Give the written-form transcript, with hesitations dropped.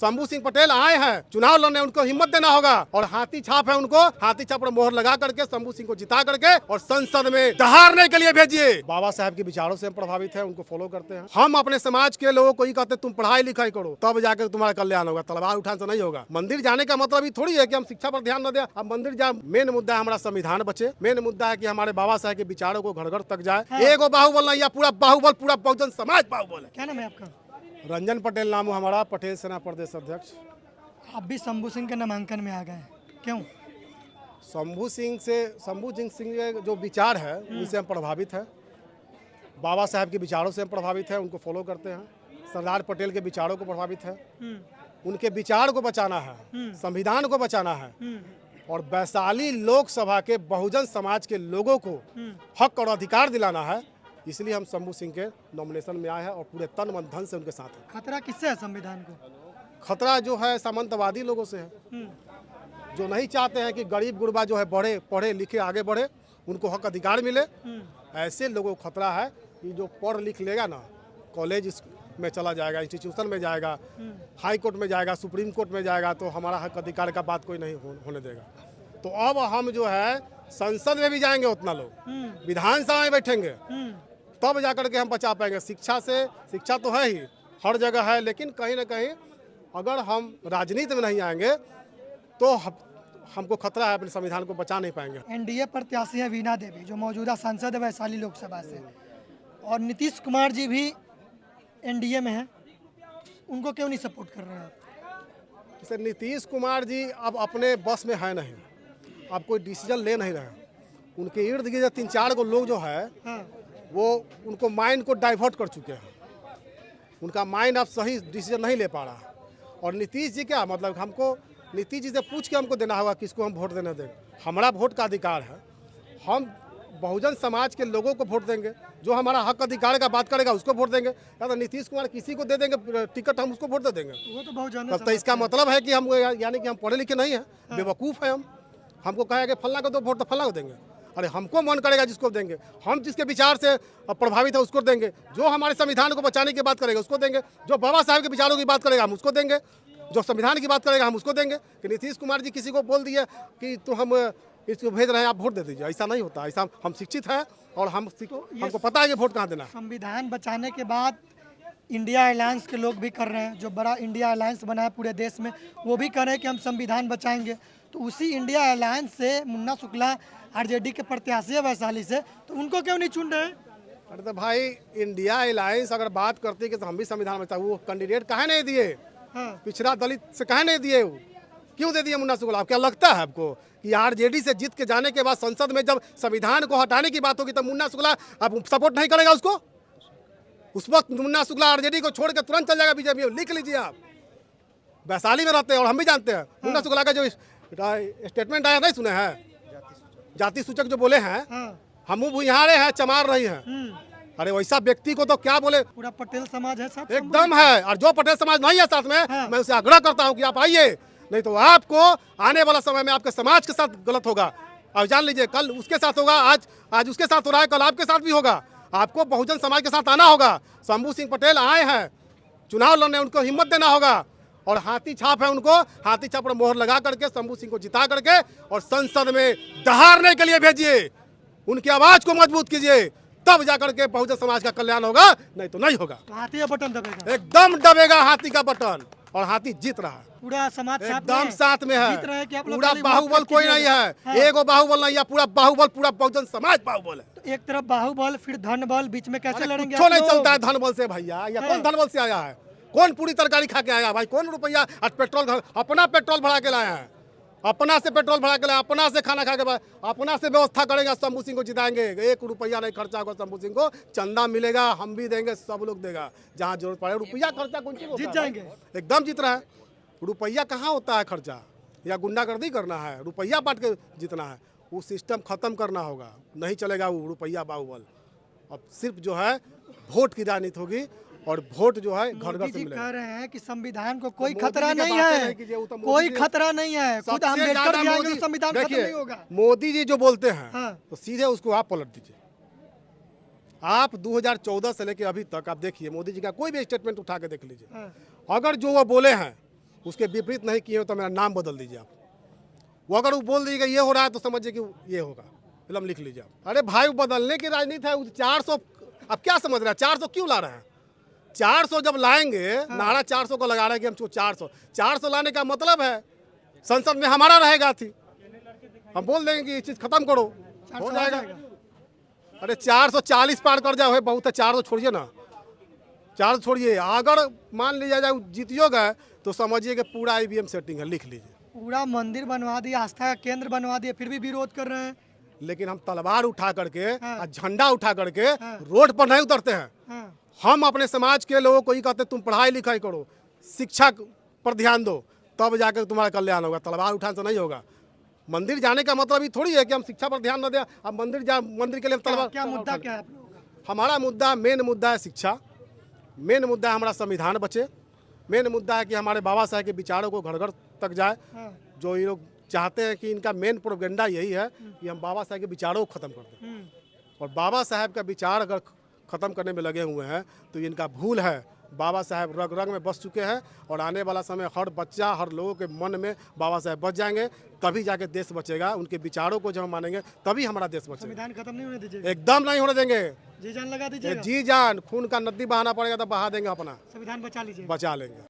शंभू सिंह पटेल आए हैं चुनाव लड़ने, उनको हिम्मत देना होगा और हाथी छाप है उनको, हाथी छाप पर मोहर लगा करके शंभू सिंह को जिता करके और संसद में दहाड़ने के लिए भेजिए। बाबा साहब के विचारों से हम प्रभावित हैं, उनको फॉलो करते हैं। हम अपने समाज के लोगों को ही कहते हैं तुम पढ़ाई लिखाई करो तब जाकर तुम्हारा कल्याण होगा, तलवार उठाने से नहीं होगा। मंदिर जाने का मतलब ही थोड़ी है कि हम शिक्षा पर ध्यान न दें। अब मंदिर जाए, मेन मुद्दा है हमारा संविधान बचे, मेन मुद्दा है कि हमारे बाबा साहब के विचारों को घर घर तक जाए। एगो बाहुबल नहीं, या पूरा बाहुबल, पूरा बहुजन समाज बाहुबल है। क्या नाम है आपका? रंजन पटेल नाम है हमारा, पटेल सेना प्रदेश अध्यक्ष। आप भी शंभू सिंह के नामांकन में आ गए, क्यों? शंभू सिंह के जो विचार है उनसे हम प्रभावित हैं। बाबा साहब के विचारों से हम प्रभावित हैं, उनको फॉलो करते हैं। सरदार पटेल के विचारों को प्रभावित है, उनके विचार को बचाना है, संविधान को बचाना है और वैशाली लोकसभा के बहुजन समाज के लोगों को हक और अधिकार दिलाना है। इसलिए हम शंभू सिंह के नॉमिनेशन में आए हैं और पूरे तन मन धन से उनके साथ हैं। खतरा किससे है संविधान को? खतरा जो है सामंतवादी लोगों से है, जो नहीं चाहते हैं कि गरीब गुरबा जो है बढ़े, पढ़े लिखे आगे बढ़े, उनको हक अधिकार मिले। ऐसे लोगों को खतरा है कि जो पढ़ लिख लेगा ना, कॉलेज में चला जाएगा, इंस्टीट्यूशन में जाएगा, हाई कोर्ट में जाएगा, सुप्रीम कोर्ट में जाएगा, तो हमारा हक अधिकार का बात कोई नहीं होने देगा। तो अब हम जो है संसद में भी जाएंगे, उतना लोग विधानसभा में बैठेंगे, तब जाकर के हम बचा पाएंगे। शिक्षा तो है ही, हर जगह है, लेकिन कहीं ना कहीं अगर हम राजनीति में नहीं आएंगे तो हमको खतरा है, अपने संविधान को बचा नहीं पाएंगे। एनडीए प्रत्याशी है वीणा देवी, जो मौजूदा सांसद है वैशाली लोकसभा से, और नीतीश कुमार जी भी एनडीए में हैं, उनको क्यों नहीं सपोर्ट कर रहे हैं आप? जैसे नीतीश कुमार जी अब अपने बस में है नहीं, अब कोई डिसीजन ले नहीं रहे। उनके इर्द गिर्द 3-4 को लोग जो है वो उनको माइंड को डाइवर्ट कर चुके हैं, उनका माइंड अब सही डिसीजन नहीं ले पा रहा। और नीतीश जी क्या मतलब, हमको नीतीश जी से पूछ के हमको देना होगा किसको हम वोट देने देंगे। हमारा वोट का अधिकार है, हम बहुजन समाज के लोगों को वोट देंगे, जो हमारा हक अधिकार का बात करेगा उसको वोट देंगे। या तो नीतीश कुमार किसी को दे देंगे टिकट, हम उसको वोट दे देंगे। वो तो बहुत जाने तब तो इसका मतलब है कि हम यानी कि हम पढ़े लिखे नहीं हैं, बेवकूफ़ हैं हम। हमको कहेगा कि फल्ला को दो वोट, तो फल्ला को देंगे। अरे हमको मन करेगा जिसको देंगे, हम जिसके विचार से प्रभावित है उसको देंगे, जो हमारे संविधान को बचाने की बात करेगा उसको देंगे, जो बाबा साहब के विचारों की बात करेगा हम उसको देंगे, जो संविधान की बात करेगा हम उसको देंगे। कि नीतीश कुमार जी किसी को बोल दिए कि तो हम इसको भेज रहे हैं, आप वोट दे दीजिए, ऐसा नहीं होता। ऐसा हम शिक्षित हैं और हमको पता है कि वोट कहाँ देना है। संविधान बचाने के बाद इंडिया अलायंस के लोग भी कर रहे हैं, जो बड़ा इंडिया अलायंस बना है पूरे देश में, वो भी कर रहे हैं कि हम संविधान बचाएंगे। तो उसी इंडिया अलायंस से मुन्ना शुक्ला आरजेडी के प्रत्याशी है वैशाली से, तो उनको क्यों नहीं चुन रहे हैं? अरे तो भाई इंडिया अलायंस अगर बात करती है कि तो हम भी संविधान बचा, वो कैंडिडेट काहे नहीं दिए? पिछड़ा दलित से काहे नहीं दिए? क्यों दे दिए मुन्ना शुक्ला? क्या लगता है आपको कि आरजेडी से जीत के जाने के बाद संसद में जब संविधान को हटाने की बात होगी तो मुन्ना शुक्ला अब सपोर्ट नहीं करेगा उसको? उस वक्त मुन्ना शुक्ला आरजेडी को छोड़ के तुरंत चल जाएगा बीजेपी। लिख लीजिए, आप वैशाली में रहते हैं और हम भी जानते हैं। मुन्ना शुक्ला का जो स्टेटमेंट आया नहीं सुने हैं, जाति सूचक जो बोले हैं, हम भुइहारे हैं चमार रही हैं। अरे वैसा व्यक्ति को तो क्या बोले, पूरा पटेल समाज है साथ, एकदम है। और जो पटेल समाज नहीं है साथ में, मैं उसे आग्रह करता हूं कि आप आइए, नहीं तो आपको आने वाला समय में आपके समाज के साथ गलत होगा। और जान लीजिए, कल उसके साथ होगा, आज उसके साथ हो रहा है, कल आपके साथ भी होगा। आपको बहुजन समाज के साथ आना होगा। शंभू सिंह पटेल आए हैं चुनाव लड़ने, उनको हिम्मत देना होगा और हाथी छाप है उनको, हाथी छाप पर मोहर लगा करके शंभू सिंह को जिता करके और संसद में दहाड़ने के लिए भेजिए। उनकी आवाज को मजबूत कीजिए, तब जाकर के बहुजन समाज का कल्याण होगा, नहीं तो नहीं होगा। तो हाथी का बटन दबेगा, एकदम दबेगा हाथी का बटन, और हाथी जीत रहा है। पूरा समाज एकदम साथ में जीत रहे हैं कि है, आप लोग पूरा खाली बाहुबल वोट कोई नहीं है, एगो बाहुबल नहीं है, पूरा बाहुबल, पूरा बहुजन समाज बाहुबल है। तो एक तरफ बाहुबल, फिर धन बल, बीच में कैसे लड़ेंगे? कुछ नहीं चलता है धन बल से भैया। या कौन धन बल से आया है? कौन पूरी तरकारी खा के आया भाई? कौन रुपया आज पेट्रोल, अपना पेट्रोल भरा के लाए हैं, अपना से पेट्रोल भरा के लाए, अपना से खाना खा के, अपना से व्यवस्था करेगा। शंभू सिंह को जिताएंगे, 1 रुपया नहीं खर्चा होगा। शंभू सिंह को चंदा मिलेगा, हम भी देंगे, सब लोग देगा, जहाँ जरूरत पड़े। रुपया खर्चा कौन चीज? जीत जाएंगे, एकदम जीत रहा है। रुपया कहाँ होता है खर्चा, या गुंडागर्दी करना है? रुपया बांट के जीतना है, वो सिस्टम खत्म करना होगा। नहीं चलेगा वो रुपया बाहुबल। अब सिर्फ जो है वोट की राजनीति होगी, और वोट जो है घर घर से मिलेगा। कह रहे हैं कि संविधान को कोई खतरा नहीं है, कोई खतरा नहीं है, खुद अम्बेडकर भी आएंगे तो संविधान खत्म नहीं होगा। मोदी जी जो बोलते हैं तो सीधे उसको आप पलट दीजिए। आप 2014 से लेके अभी तक आप देखिए, मोदी जी का कोई भी स्टेटमेंट उठा के देख लीजिए, अगर जो वो बोले हैं उसके विपरीत नहीं किए हो तो मेरा नाम बदल दीजिए आप। वो अगर वो बोल दीजिएगा ये हो रहा है तो समझिए कि ये होगा, फिल्म लिख लीजिए आप। अरे भाई वो बदलने की राजनीति है। 400 अब क्या समझ रहे हैं? 400 क्यों ला रहे हैं? 400 जब लाएंगे, नारा 400 को लगा रहे हैं कि हम 400 लाने का मतलब है संसद में हमारा रहेगा थी, हम बोल देंगे कि ये चीज़ खत्म करो, हो जाएगा। अरे 440 पार कर जाओ है बहुत है, 400 छोड़िए ना, 400 छोड़िए। अगर मान लिया जाए जीतियो गए तो समझिए कि पूरा ईवीएम सेटिंग है, लिख लीजिए। पूरा मंदिर बनवा दिया, आस्था का केंद्र बनवा दिया, फिर भी विरोध कर रहे हैं। लेकिन हम तलवार उठा करके हाँ। और झंडा उठा करके रोड पर नहीं उतरते हैं। हाँ, हम अपने समाज के लोगों को ही कहते हैं तुम पढ़ाई लिखाई करो, शिक्षा पर ध्यान दो, तब जाकर तुम्हारा कल्याण होगा। तलवार उठाने से नहीं होगा। मंदिर जाने का मतलब ये थोड़ी है कि हम शिक्षा पर ध्यान न दें, अब मंदिर के लिए क्या तलवार। मुद्दा क्या है आप लोगों का? हमारा मुद्दा, मेन मुद्दा है शिक्षा, मेन मुद्दा है हमारा संविधान बचे, मेन मुद्दा है कि हमारे बाबा साहब के विचारों को घर घर तक जाए। हाँ, जो ये लोग चाहते हैं कि इनका मेन प्रोपेगेंडा यही है कि हम बाबा साहब के विचारों को ख़त्म कर दें, और बाबा साहब का विचार अगर ख़त्म करने में लगे हुए हैं तो इनका भूल है। बाबा साहब रग रग में बस चुके हैं और आने वाला समय हर बच्चा, हर लोगों के मन में बाबा साहब बच जाएंगे, तभी जाके देश बचेगा। उनके विचारों को जब हम मानेंगे तभी हमारा देश बचेगा। संविधान खत्म नहीं होने दीजिएगा, एकदम नहीं होने देंगे। जी जान लगा दीजिएगा, जी जान, खून का नदी बहाना पड़ेगा तो बहा देंगे, अपना संविधान बचा लीजिए। बचा लेंगे।